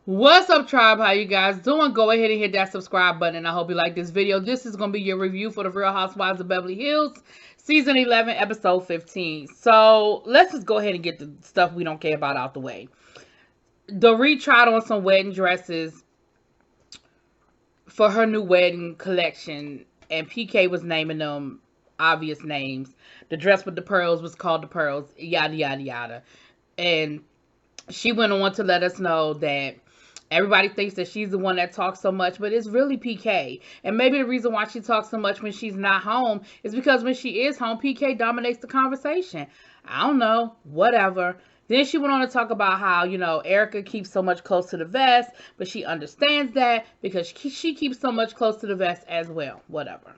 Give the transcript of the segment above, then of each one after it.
What's up, tribe? How you guys doing? Go ahead and hit that subscribe button, and I hope you like this video. This is going to be your review for the Real Housewives of Beverly Hills, Season 11, Episode 15. So, let's just go ahead and get the stuff we don't care about out the way. Dorit tried on some wedding dresses for her new wedding collection, and PK was naming them obvious names. The dress with the pearls was called the pearls, yada, yada, yada. And she went on to let us know that everybody thinks that she's the one that talks so much, but it's really PK. And maybe the reason why she talks so much when she's not home is because when she is home, PK dominates the conversation. I don't know, whatever. Then she went on to talk about how, Erica keeps so much close to the vest, but she understands that because she keeps so much close to the vest as well. Whatever.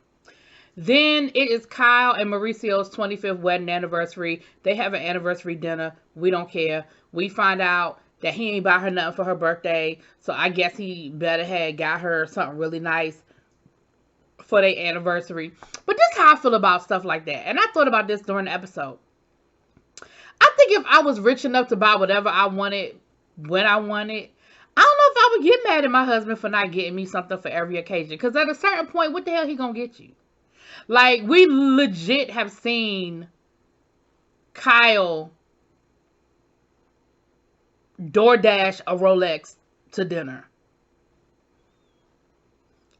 Then it is Kyle and Mauricio's 25th wedding anniversary. They have an anniversary dinner. We don't care. We find out that he ain't buy her nothing for her birthday. So I guess he better had got her something really nice for their anniversary. But this is how I feel about stuff like that. And I thought about this during the episode. I think if I was rich enough to buy whatever I wanted when I wanted, I don't know if I would get mad at my husband for not getting me something for every occasion. Because at a certain point, what the hell he gonna get you? Like, we legit have seen Kyle DoorDash a Rolex to dinner.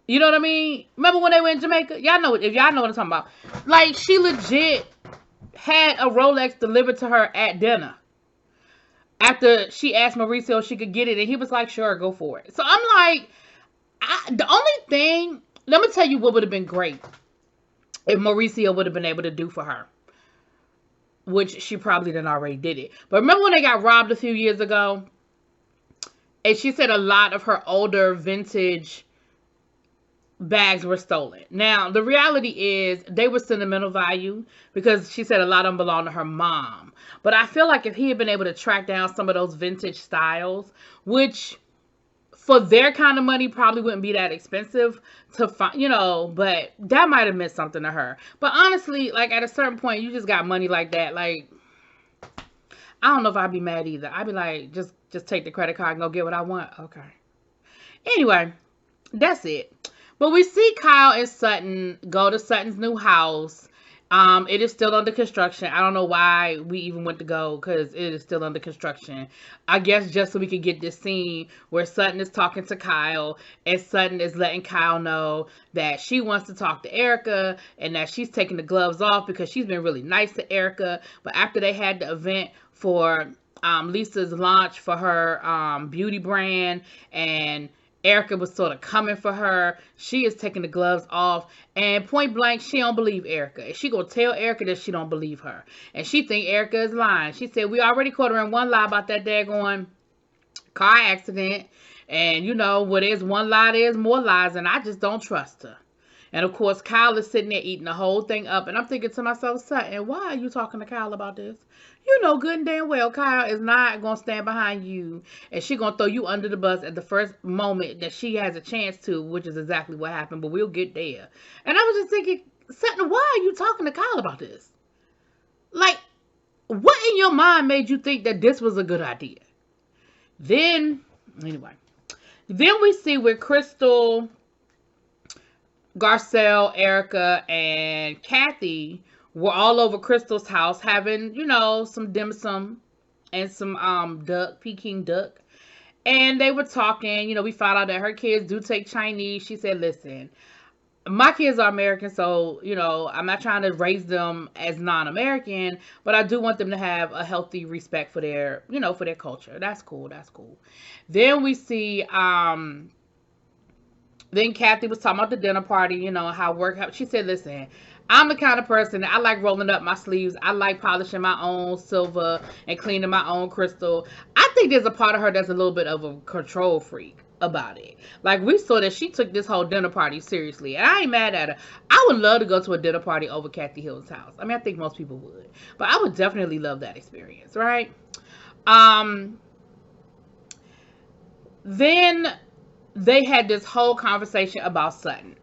You know what I mean? Remember when they went in Jamaica? Y'all know, if y'all know what I'm talking about. Like, she legit had a Rolex delivered to her at dinner. After she asked Mauricio if she could get it, and he was like, sure, go for it. So I'm like, the only thing, let me tell you what would have been great if Mauricio would have been able to do for her. Which she probably done already did it. But remember when they got robbed a few years ago? And she said a lot of her older vintage bags were stolen. Now, the reality is they were sentimental value because she said a lot of them belong to her mom. But I feel like if he had been able to track down some of those vintage styles, which for their kind of money probably wouldn't be that expensive to find, but that might have meant something to her. But honestly, like at a certain point, you just got money like that. Like, I don't know if I'd be mad either. I'd be like, just take the credit card and go get what I want. Okay. Anyway, that's it. But we see Kyle and Sutton go to Sutton's new house. It is still under construction. I don't know why we even went to go because it is still under construction. I guess just so we could get this scene where Sutton is talking to Kyle and Sutton is letting Kyle know that she wants to talk to Erica and that she's taking the gloves off because she's been really nice to Erica. But after they had the event for Lisa's launch for her beauty brand and Erica was sort of coming for her, she is taking the gloves off, and point blank, she don't believe Erica. She gonna tell Erica that she don't believe her, and she think Erica is lying. She said, we already caught her in one lie about that daggone car accident, and where there's one lie, there's more lies, and I just don't trust her. And of course, Kyle is sitting there eating the whole thing up, and I'm thinking to myself, Sutton, why are you talking to Kyle about this? You know good and damn well Kyle is not going to stand behind you, and she's going to throw you under the bus at the first moment that she has a chance to, which is exactly what happened, but we'll get there. And I was just thinking, Sutton, why are you talking to Kyle about this? Like, what in your mind made you think that this was a good idea? Then we see with Crystal, Garcelle, Erica, and Kathy were all over Crystal's house having, some dim sum and some Peking duck. And they were talking, we found out that her kids do take Chinese. She said, listen, my kids are American, so, I'm not trying to raise them as non-American, but I do want them to have a healthy respect for their, for their culture. That's cool. That's cool. Then we see, then Kathy was talking about the dinner party, how she said, listen, I'm the kind of person that I like rolling up my sleeves. I like polishing my own silver and cleaning my own crystal. I think there's a part of her that's a little bit of a control freak about it. Like, we saw that she took this whole dinner party seriously, and I ain't mad at her. I would love to go to a dinner party over Kathy Hill's house. I mean, I think most people would, but I would definitely love that experience, right? Then they had this whole conversation about Sutton.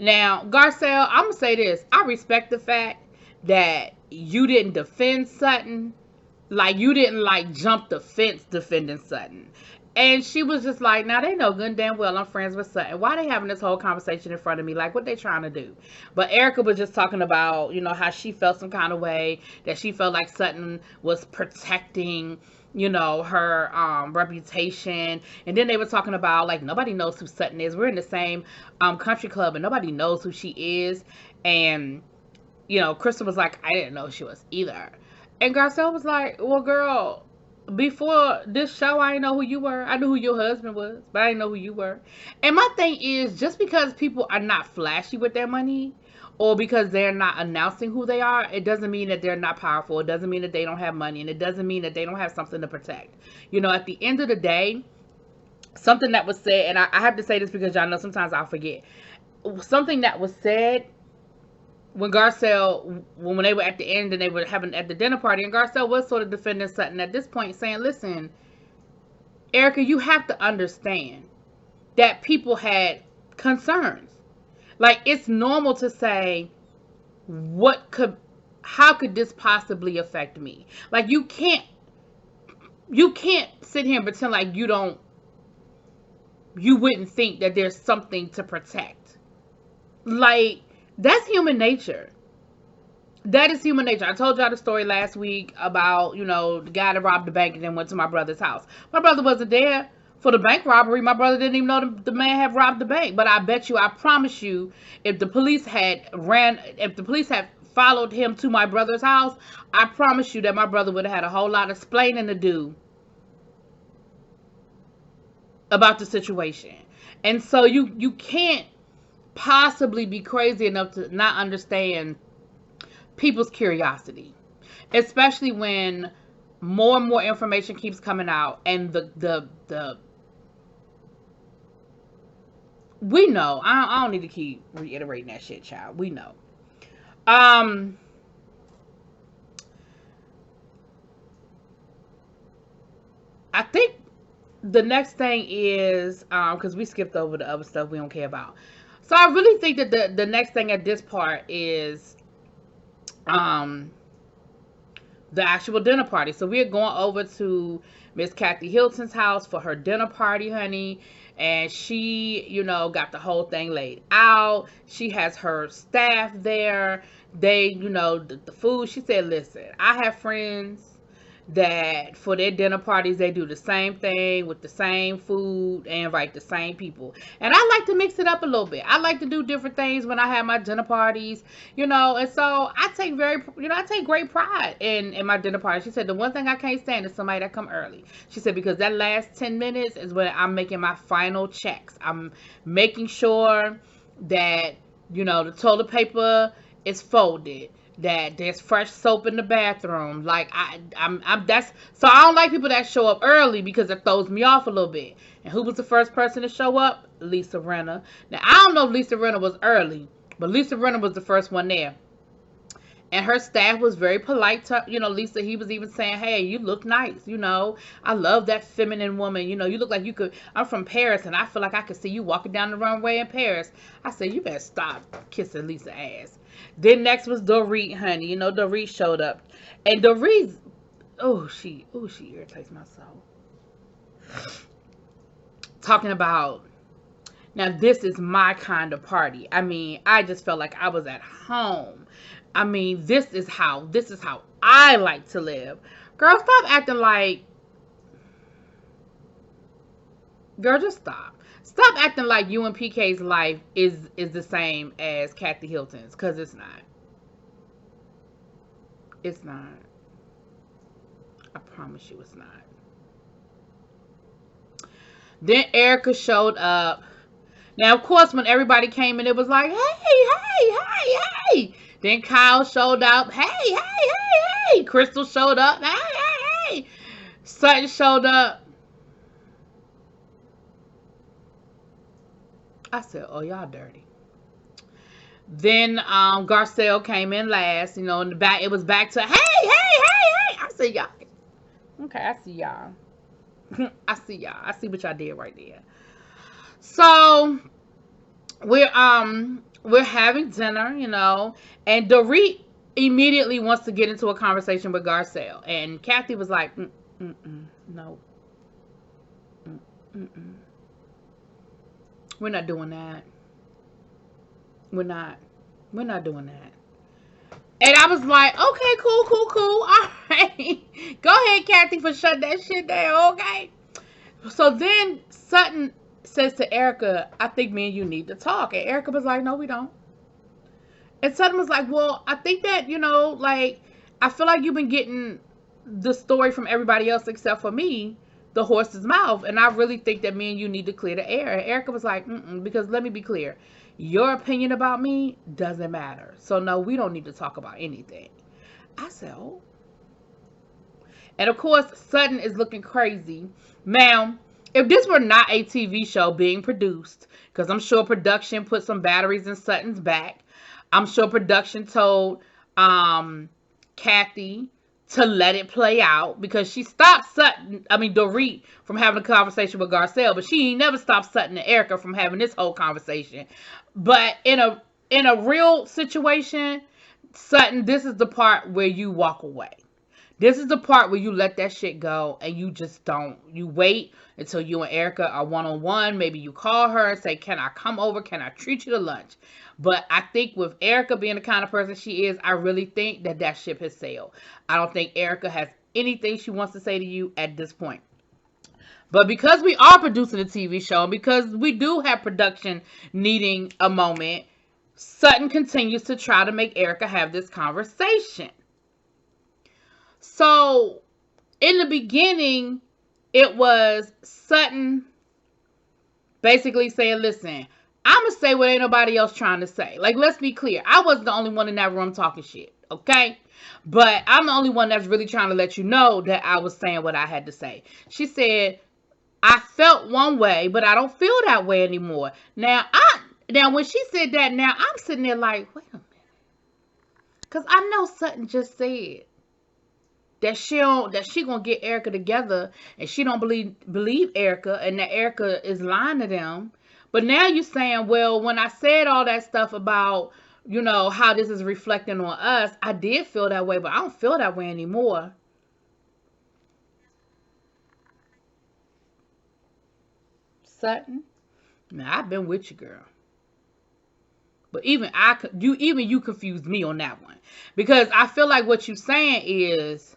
Now, Garcelle, I'm going to say this. I respect the fact that you didn't defend Sutton. Like, you didn't, jump the fence defending Sutton. And she was just like, now they know good and damn well I'm friends with Sutton. Why they having this whole conversation in front of me? Like, what they trying to do? But Erica was just talking about, how she felt some kind of way, that she felt like Sutton was protecting, her reputation. And then they were talking about, like, nobody knows who Sutton is. We're in the same country club and nobody knows who she is. And, Crystal was like, I didn't know who she was either. And Garcelle was like, well, girl, before this show, I didn't know who you were. I knew who your husband was, but I didn't know who you were. And my thing is, just because people are not flashy with their money, or because they're not announcing who they are, it doesn't mean that they're not powerful. It doesn't mean that they don't have money, and it doesn't mean that they don't have something to protect. At the end of the day, something that was said, and I have to say this because y'all know sometimes I'll forget. Something that was said when Garcelle, when they were at the end and they were having at the dinner party, and Garcelle was sort of defending Sutton at this point, saying, listen, Erica, you have to understand that people had concerns. Like, it's normal to say, how could this possibly affect me? Like, you can't sit here and pretend like you wouldn't think that there's something to protect. Like, that's human nature. That is human nature. I told y'all the story last week about, the guy that robbed the bank and then went to my brother's house. My brother wasn't there for the bank robbery. My brother didn't even know the man had robbed the bank. But I bet you, I promise you, if the police had followed him to my brother's house, I promise you that my brother would have had a whole lot of explaining to do about the situation. And so you can't possibly be crazy enough to not understand people's curiosity, especially when more and more information keeps coming out, and we know. I don't need to keep reiterating that shit, child. We know. I think the next thing is, because we skipped over the other stuff we don't care about. So I really think that the next thing at this part is the actual dinner party. So we're going over to Miss Kathy Hilton's house for her dinner party, honey. And she, got the whole thing laid out. She has her staff there. They, the food. She said, listen, I have friends that for their dinner parties, they do the same thing with the same food and invite the same people. And I like to mix it up a little bit. I like to do different things when I have my dinner parties, and so I take I take great pride in my dinner party. She said, the one thing I can't stand is somebody that come early. She said, because that last 10 minutes is when I'm making my final checks. I'm making sure that, the toilet paper is folded, that there's fresh soap in the bathroom. Like, so I don't like people that show up early because it throws me off a little bit. And who was the first person to show up? Lisa Rinna. Now, I don't know if Lisa Rinna was early, but Lisa Rinna was the first one there. And her staff was very polite to, Lisa. He was even saying, hey, you look nice, I love that feminine woman. You look like you could, I'm from Paris, and I feel like I could see you walking down the runway in Paris. I said, you better stop kissing Lisa's ass. Then next was Dorit, honey. Dorit showed up. And Dorit, she irritates my soul. Talking about, now this is my kind of party. I mean, I just felt like I was at home. I mean, this is how I like to live. Girl, stop acting like, girl, just stop. Stop acting like you and PK's life is the same as Kathy Hilton's, because it's not. It's not. I promise you it's not. Then Erica showed up. Now, of course, when everybody came in, it was like, hey. Then Kyle showed up. Hey. Crystal showed up. Hey. Sutton showed up. I said, oh, y'all dirty. Then Garcelle came in last. In the back, it was back to, hey. I said, y'all. Okay, I see y'all. I see y'all. I see what y'all did right there. So we're having dinner, and Dorit immediately wants to get into a conversation with Garcelle, and Kathy was like, no. Mm-mm. We're not doing that. We're not. We're not doing that. And I was like, okay, cool, cool, cool. All right. Go ahead, Kathy, for shutting that shit down, okay? So then Sutton says to Erica, I think me and you need to talk. And Erica was like, no, we don't. And Sutton was like, well, I think that, like, I feel like you've been getting the story from everybody else except for me, the horse's mouth. And I really think that me and you need to clear the air. And Erica was like, because let me be clear. Your opinion about me doesn't matter. So, no, we don't need to talk about anything. I said, oh. And, of course, Sutton is looking crazy. Ma'am, if this were not a TV show being produced, because I'm sure production put some batteries in Sutton's back, I'm sure production told Kathy to let it play out because she stopped Dorit from having a conversation with Garcelle, but she ain't never stopped Sutton and Erica from having this whole conversation. But in a real situation, Sutton, this is the part where you walk away. This is the part where you let that shit go and you just don't. You wait until you and Erica are one-on-one. Maybe you call her and say, can I come over? Can I treat you to lunch? But I think with Erica being the kind of person she is, I really think that ship has sailed. I don't think Erica has anything she wants to say to you at this point. But because we are producing a TV show, and because we do have production needing a moment, Sutton continues to try to make Erica have this conversation. So, in the beginning, it was Sutton basically saying, listen, I'm going to say what ain't nobody else trying to say. Like, let's be clear. I wasn't the only one in that room talking shit, okay? But I'm the only one that's really trying to let you know that I was saying what I had to say. She said, I felt one way, but I don't feel that way anymore. Now, when she said that, now I'm sitting there like, wait a minute. Because I know Sutton just said that she gonna get Erica together and she don't believe Erica and that Erica is lying to them. But now you're saying, well, when I said all that stuff about, how this is reflecting on us, I did feel that way, but I don't feel that way anymore. Sutton, now I've been with you, girl. But even you confused me on that one. Because I feel like what you're saying is,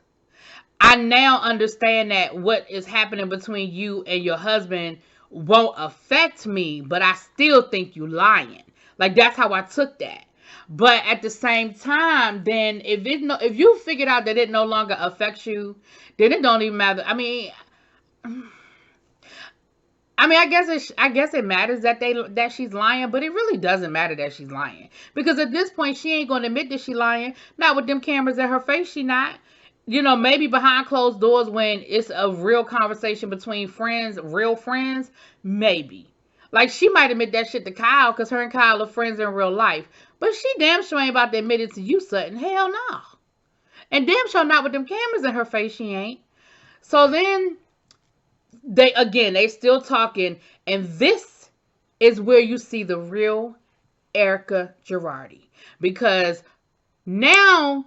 I now understand that what is happening between you and your husband won't affect me, but I still think you lying. Like, that's how I took that. But at the same time, then if you figured out that it no longer affects you, then it don't even matter. I mean, I guess it matters that she's lying, but it really doesn't matter that she's lying. Because at this point, she ain't gonna admit that she's lying. Not with them cameras in her face, she not. Maybe behind closed doors when it's a real conversation between friends, real friends, maybe. Like, she might admit that shit to Kyle because her and Kyle are friends in real life. But she damn sure ain't about to admit it to you, Sutton. Hell no. And damn sure not with them cameras in her face, she ain't. So then, they still talking. And this is where you see the real Erica Girardi. Because now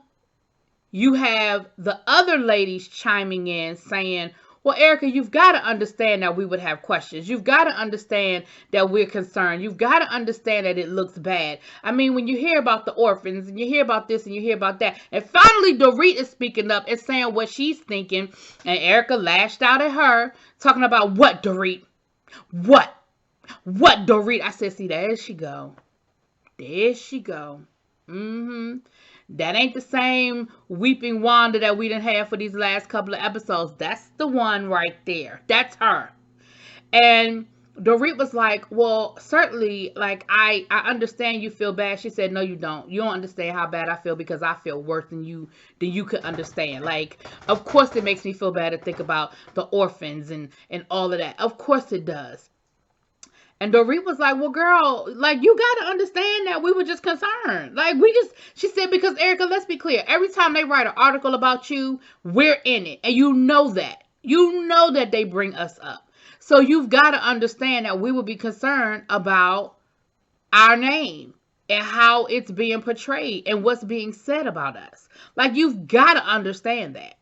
you have the other ladies chiming in saying, well, Erica, you've got to understand that we would have questions. You've got to understand that we're concerned. You've got to understand that it looks bad. I mean, when you hear about the orphans and you hear about this and you hear about that. And finally, Dorit is speaking up and saying what she's thinking. And Erica lashed out at her, talking about what, Dorit? What? What, Dorit? I said, see, there she go. There she go. That ain't the same weeping Wanda that we done had for these last couple of episodes. That's the one right there. That's her. And Dorit was like, well, certainly, like, I understand you feel bad. She said, no, you don't. You don't understand how bad I feel because I feel worse than you could understand. Like, of course it makes me feel bad to think about the orphans and all of that. Of course it does. And Dorit was like, well, girl, like, you got to understand that we were just concerned. Like, she said, because Erica, let's be clear. Every time they write an article about you, we're in it. And you know that. You know that they bring us up. So you've got to understand that we will be concerned about our name and how it's being portrayed and what's being said about us. Like, you've got to understand that.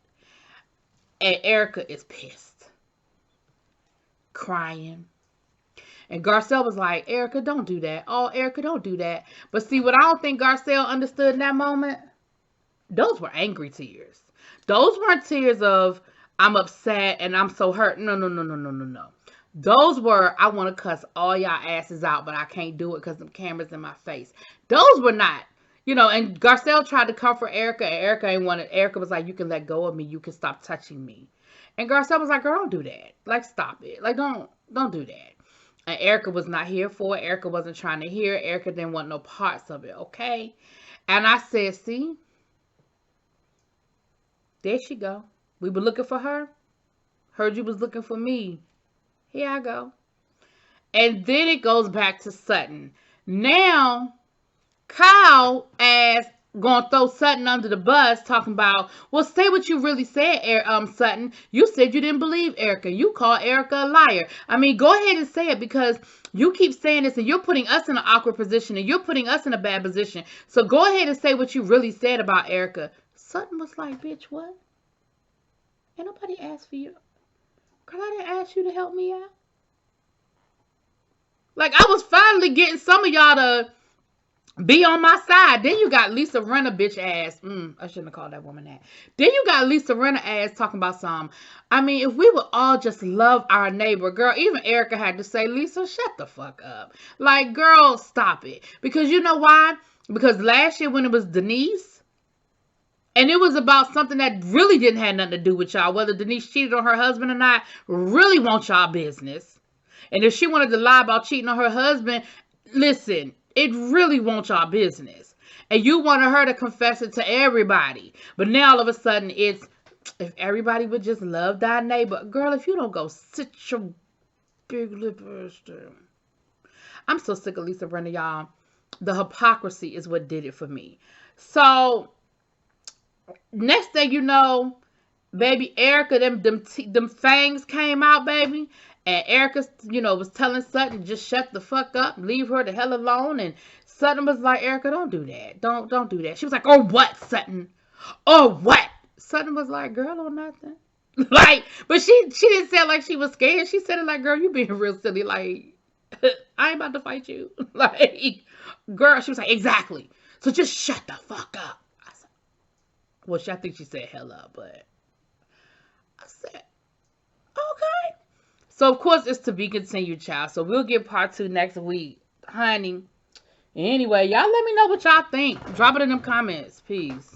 And Erica is pissed. crying. And Garcelle was like, Erica, don't do that. Oh, Erica, don't do that. But see, what I don't think Garcelle understood in that moment, those were angry tears. Those weren't tears of, I'm upset and I'm so hurt. No, no, no, no, no, no, no. Those were, I want to cuss all y'all asses out, but I can't do it because the camera's in my face. Those were not, and Garcelle tried to comfort Erica, and Erica ain't wanted. Erica was like, you can let go of me. You can stop touching me. And Garcelle was like, girl, don't do that. Like, stop it. Like, don't do that. And Erica was not here for it. Erica wasn't trying to hear it. Erica didn't want no parts of it, okay? And I said, see? There she go. We were looking for her. Heard you was looking for me. Here I go. And then it goes back to Sutton. Now, Kyle gonna throw Sutton under the bus, talking about, well, say what you really said, Sutton. You said you didn't believe Erica. You called Erica a liar. I mean, go ahead and say it, because you keep saying this and you're putting us in an awkward position and you're putting us in a bad position. So go ahead and say what you really said about Erica. Sutton was like, bitch, what? Ain't nobody asked for you. Girl, I didn't ask you to help me out. Like, I was finally getting some of y'all to be on my side. Then you got Lisa Rinna bitch ass. I shouldn't have called that woman that. Then you got Lisa Rinna ass talking about some. I mean, if we would all just love our neighbor, girl, even Erica had to say, Lisa, shut the fuck up. Like, girl, stop it. Because you know why? Because last year when it was Denise, and it was about something that really didn't have nothing to do with y'all, whether Denise cheated on her husband or not, really want y'all business. And if she wanted to lie about cheating on her husband, listen, it really wants y'all business. And you wanted her to confess it to everybody. But now all of a sudden it's, if everybody would just love thy neighbor. Girl, if you don't go sit your big lip ass down. I'm so sick of Lisa Rinna, y'all. The hypocrisy is what did it for me. So, next thing you know, baby, Erica, them fangs came out, baby. And Erica, was telling Sutton, just shut the fuck up, leave her the hell alone. And Sutton was like, Erica, don't do that. Don't do that. She was like, oh, what, Sutton? Oh, what? Sutton was like, girl, or nothing. Like, but she didn't say it like she was scared. She said it like, girl, you being real silly. Like, I ain't about to fight you. Like, girl, she was like, exactly. So just shut the fuck up. I said, well, I think she said hell up, but I said, okay. So, of course, it's to be continued, child. So, we'll get part 2 next week, honey. Anyway, y'all let me know what y'all think. Drop it in them comments. Peace.